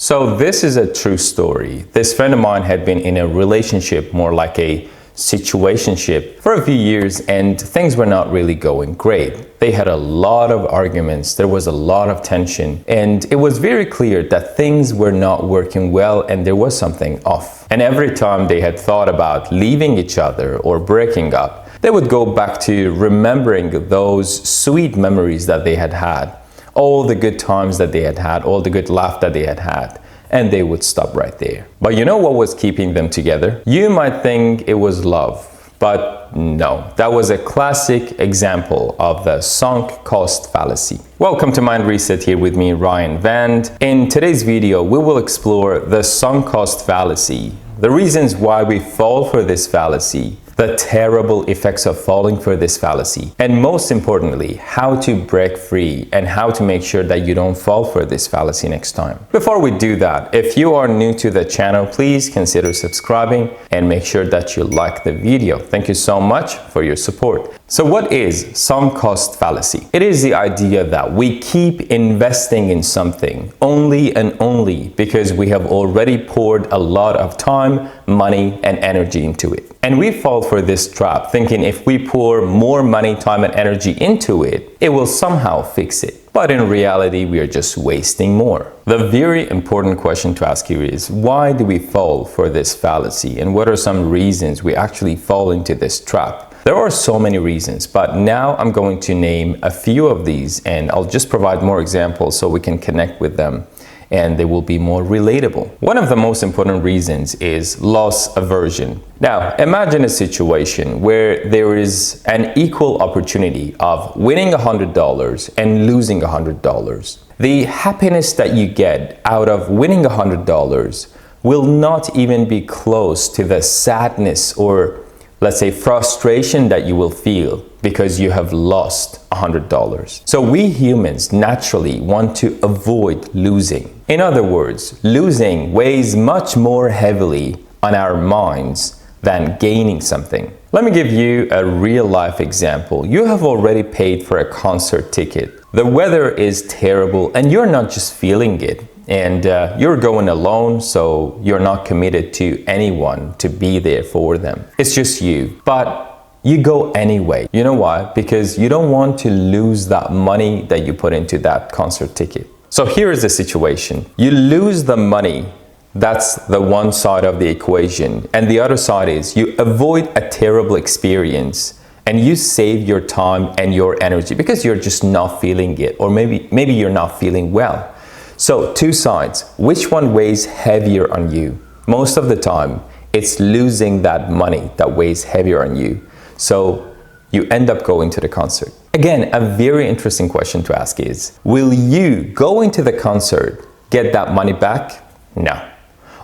So this is a true story. This friend of mine had been in a relationship, more like a situationship, for a few years, and things were not really going great. They had a lot of arguments, there was a lot of tension, and it was very clear that things were not working well and there was something off. And every time they had thought about leaving each other or breaking up, they would go back to remembering those sweet memories that they had had, all the good times that they had had, all the good laugh that they had had, and they would stop right there. But you know what was keeping them together? You might think it was love, but no. That was a classic example of the sunk cost fallacy. Welcome to Mind Reset, here with me, Ryan Vand. In today's video, we will explore the sunk cost fallacy, the reasons why we fall for this fallacy, the terrible effects of falling for this fallacy, and most importantly, how to break free and how to make sure that you don't fall for this fallacy next time. Before we do that, if you are new to the channel, please consider subscribing and make sure that you like the video. Thank you so much for your support. So what is sunk cost fallacy? It is the idea that we keep investing in something only and only because we have already poured a lot of time, money, and energy into it. And we fall for this trap, thinking if we pour more money, time, and energy into it, it will somehow fix it. But in reality, we are just wasting more. The very important question to ask here is, why do we fall for this fallacy? And what are some reasons we actually fall into this trap? There are so many reasons, but now I'm going to name a few of these, and I'll just provide more examples so we can connect with them and they will be more relatable. One of the most important reasons is loss aversion. Now, imagine a situation where there is an equal opportunity of winning $100 and losing $100. The happiness that you get out of winning $100 will not even be close to the sadness or, let's say, frustration that you will feel because you have lost $100. So we humans naturally want to avoid losing. In other words, losing weighs much more heavily on our minds than gaining something. Let me give you a real life example. You have already paid for a concert ticket. The weather is terrible and you're not just feeling it. And you're going alone, so you're not committed to anyone to be there for them. It's just you. But you go anyway. You know why? Because you don't want to lose that money that you put into that concert ticket. So here is the situation. You lose the money. That's the one side of the equation. And the other side is you avoid a terrible experience and you save your time and your energy because you're just not feeling it, or maybe you're not feeling well. So two sides, which one weighs heavier on you? Most of the time, it's losing that money that weighs heavier on you. So you end up going to the concert. Again, a very interesting question to ask is, will you going to the concert get that money back? No.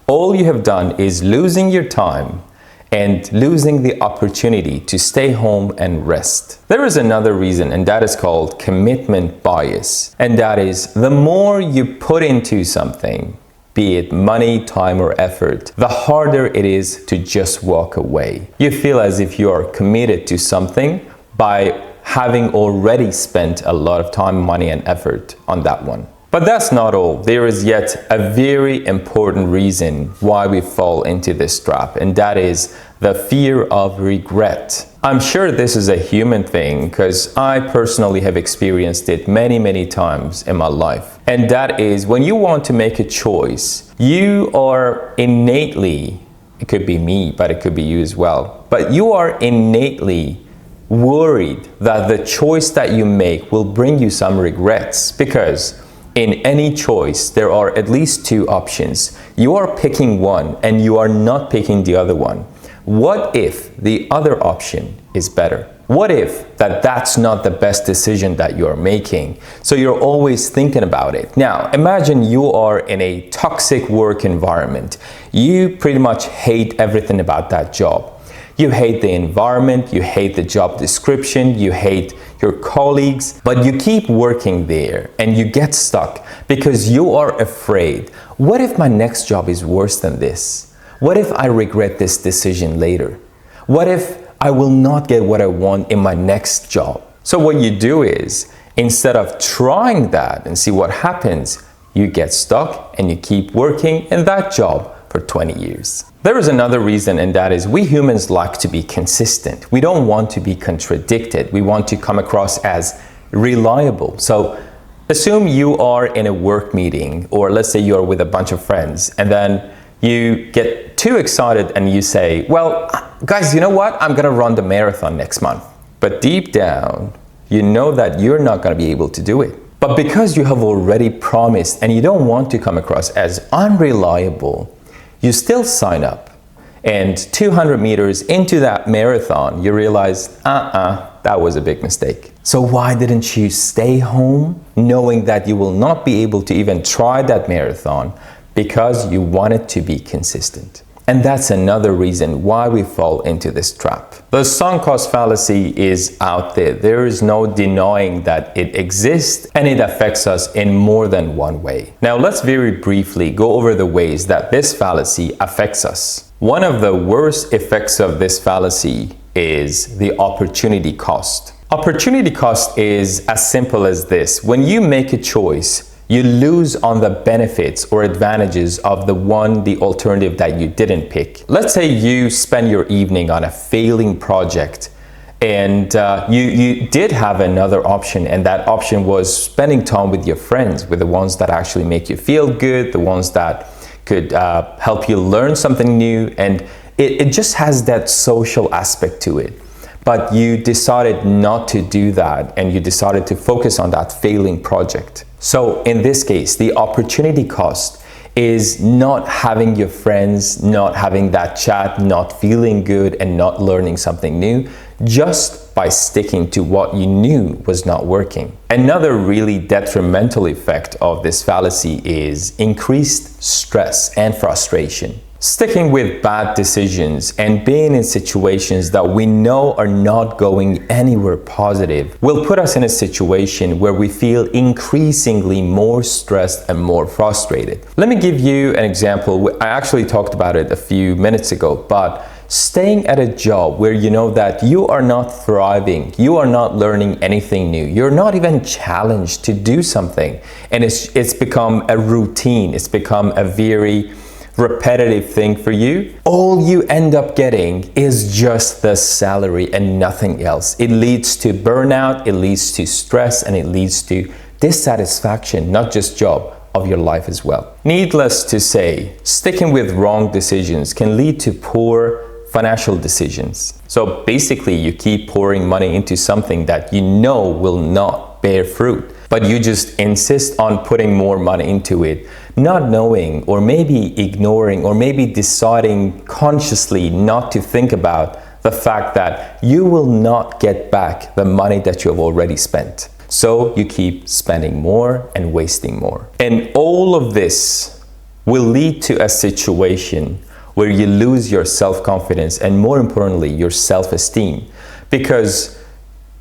All you have done is losing your time and losing the opportunity to stay home and rest. There is another reason, and that is called commitment bias. And that is, the more you put into something, be it money, time, or effort, the harder it is to just walk away. You feel as if you are committed to something by having already spent a lot of time, money, and effort on that one. But that's not all. There is yet a very important reason why we fall into this trap, and that is the fear of regret. I'm sure this is a human thing because I personally have experienced it many, many times in my life. And that is, when you want to make a choice, you are innately, it could be me, but it could be you as well, but you are innately worried that the choice that you make will bring you some regrets, because in any choice, there are at least two options. You are picking one and you are not picking the other one. What if the other option is better? What if that's not the best decision that you're making? So you're always thinking about it. Now, imagine you are in a toxic work environment. You pretty much hate everything about that job. You hate the environment, you hate the job description, you hate your colleagues, but you keep working there and you get stuck because you are afraid. What if my next job is worse than this? What if I regret this decision later? What if I will not get what I want in my next job? So what you do is, instead of trying that and see what happens, You get stuck and you keep working in that job for 20 years. There is another reason, and that is we humans like to be consistent. We don't want to be contradicted. We want to come across as reliable. So assume you are in a work meeting, or let's say you're with a bunch of friends, and then you get too excited and you say, well, guys, you know what? I'm gonna run the marathon next month. But deep down, you know that you're not gonna be able to do it. But because you have already promised and you don't want to come across as unreliable, you still sign up. And 200 meters into that marathon, you realize, that was a big mistake. So why didn't you stay home knowing that you will not be able to even try that marathon? Because you wanted to be consistent. And that's another reason why we fall into this trap. The sunk cost fallacy is out there. There is no denying that it exists, and it affects us in more than one way. Now let's very briefly go over the ways that this fallacy affects us. One of the worst effects of this fallacy is the opportunity cost. Opportunity cost is as simple as this. When you make a choice, you lose on the benefits or advantages of the alternative that you didn't pick. Let's say you spend your evening on a failing project, and you did have another option, and that option was spending time with your friends, with the ones that actually make you feel good, the ones that could help you learn something new, and it just has that social aspect to it. But you decided not to do that, and you decided to focus on that failing project. So in this case, the opportunity cost is not having your friends, not having that chat, not feeling good, and not learning something new, just by sticking to what you knew was not working. Another really detrimental effect of this fallacy is increased stress and frustration. Sticking with bad decisions and being in situations that we know are not going anywhere positive will put us in a situation where we feel increasingly more stressed and more frustrated. Let me give you an example. I actually talked about it a few minutes ago, but staying at a job where you know that you are not thriving, you are not learning anything new, you're not even challenged to do something, and it's become a routine, it's become a very repetitive thing for you, all you end up getting is just the salary and nothing else. It leads to burnout, it leads to stress, and it leads to dissatisfaction, not just job, of your life as well. Needless to say, sticking with wrong decisions can lead to poor financial decisions. So basically, you keep pouring money into something that you know will not bear fruit, but you just insist on putting more money into it, not knowing, or maybe ignoring, or maybe deciding consciously not to think about the fact that you will not get back the money that you have already spent. So you keep spending more and wasting more. And all of this will lead to a situation where you lose your self-confidence and, more importantly, your self-esteem. Because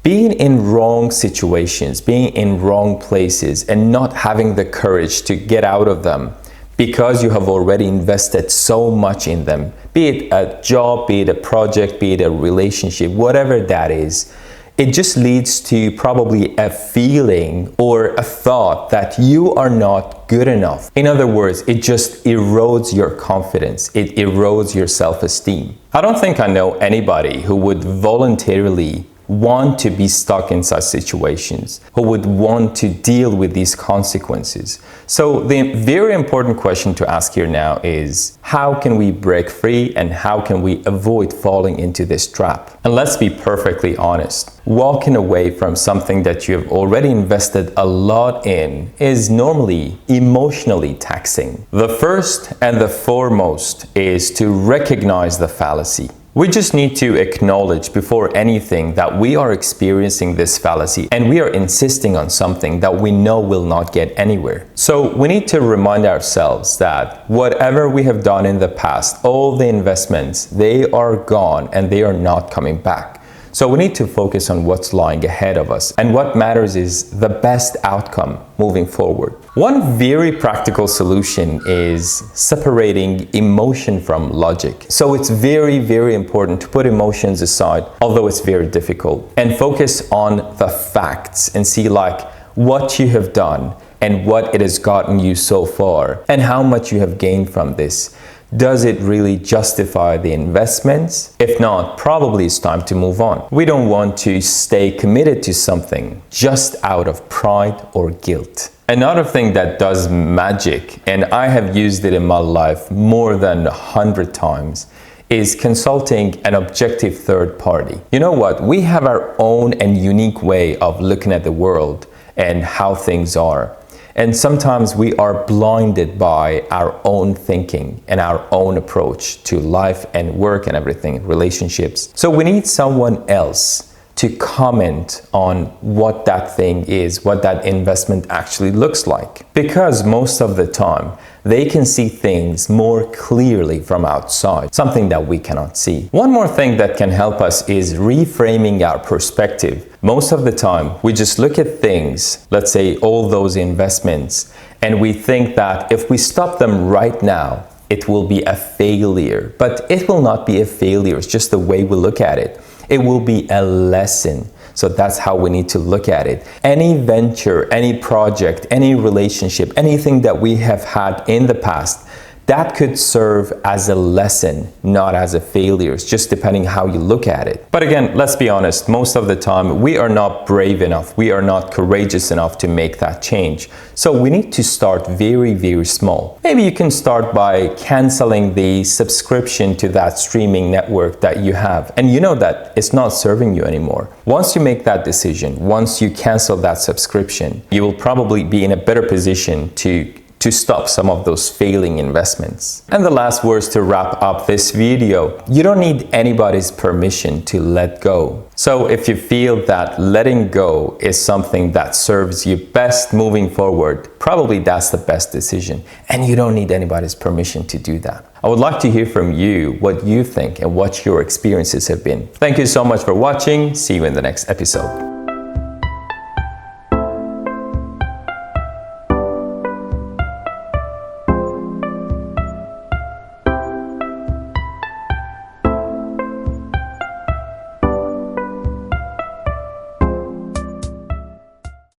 being in wrong situations, being in wrong places, and not having the courage to get out of them because you have already invested so much in them, be it a job, be it a project, be it a relationship, whatever that is, it just leads to probably a feeling or a thought that you are not good enough. In other words, it just erodes your confidence. It erodes your self-esteem. I don't think I know anybody who would voluntarily want to be stuck in such situations, who would want to deal with these consequences. So the very important question to ask here now is, how can we break free and how can we avoid falling into this trap? And let's be perfectly honest, walking away from something that you have already invested a lot in is normally emotionally taxing. The first and the foremost is to recognize the fallacy. We just need to acknowledge before anything that we are experiencing this fallacy and we are insisting on something that we know will not get anywhere. So we need to remind ourselves that whatever we have done in the past, all the investments, they are gone and they are not coming back. So we need to focus on what's lying ahead of us, and what matters is the best outcome moving forward. One very practical solution is separating emotion from logic. So it's very, very important to put emotions aside, although it's very difficult, and focus on the facts and see like what you have done and what it has gotten you so far and how much you have gained from this. Does it really justify the investments? If not, probably it's time to move on. We don't want to stay committed to something just out of pride or guilt. Another thing that does magic, and I have used it in my life more than 100 times, is consulting an objective third party. You know what? We have our own and unique way of looking at the world and how things are. And sometimes we are blinded by our own thinking and our own approach to life and work and everything, relationships. So we need someone else to comment on what that thing is, what that investment actually looks like. Because most of the time, they can see things more clearly from outside, something that we cannot see. One more thing that can help us is reframing our perspective. Most of the time, we just look at things, let's say all those investments, and we think that if we stop them right now, it will be a failure. But it will not be a failure, it's just the way we look at it. It will be a lesson. So that's how we need to look at it. Any venture, any project, any relationship, anything that we have had in the past, that could serve as a lesson, not as a failure. It's just depending how you look at it. But again, let's be honest, most of the time we are not brave enough, we are not courageous enough to make that change. So we need to start very, very small. Maybe you can start by canceling the subscription to that streaming network that you have, and you know that it's not serving you anymore. Once you make that decision, once you cancel that subscription, you will probably be in a better position to stop some of those failing investments. And the last words to wrap up this video: you don't need anybody's permission to let go. So if you feel that letting go is something that serves you best moving forward, probably that's the best decision. And you don't need anybody's permission to do that. I would like to hear from you what you think and what your experiences have been. Thank you so much for watching. See you in the next episode.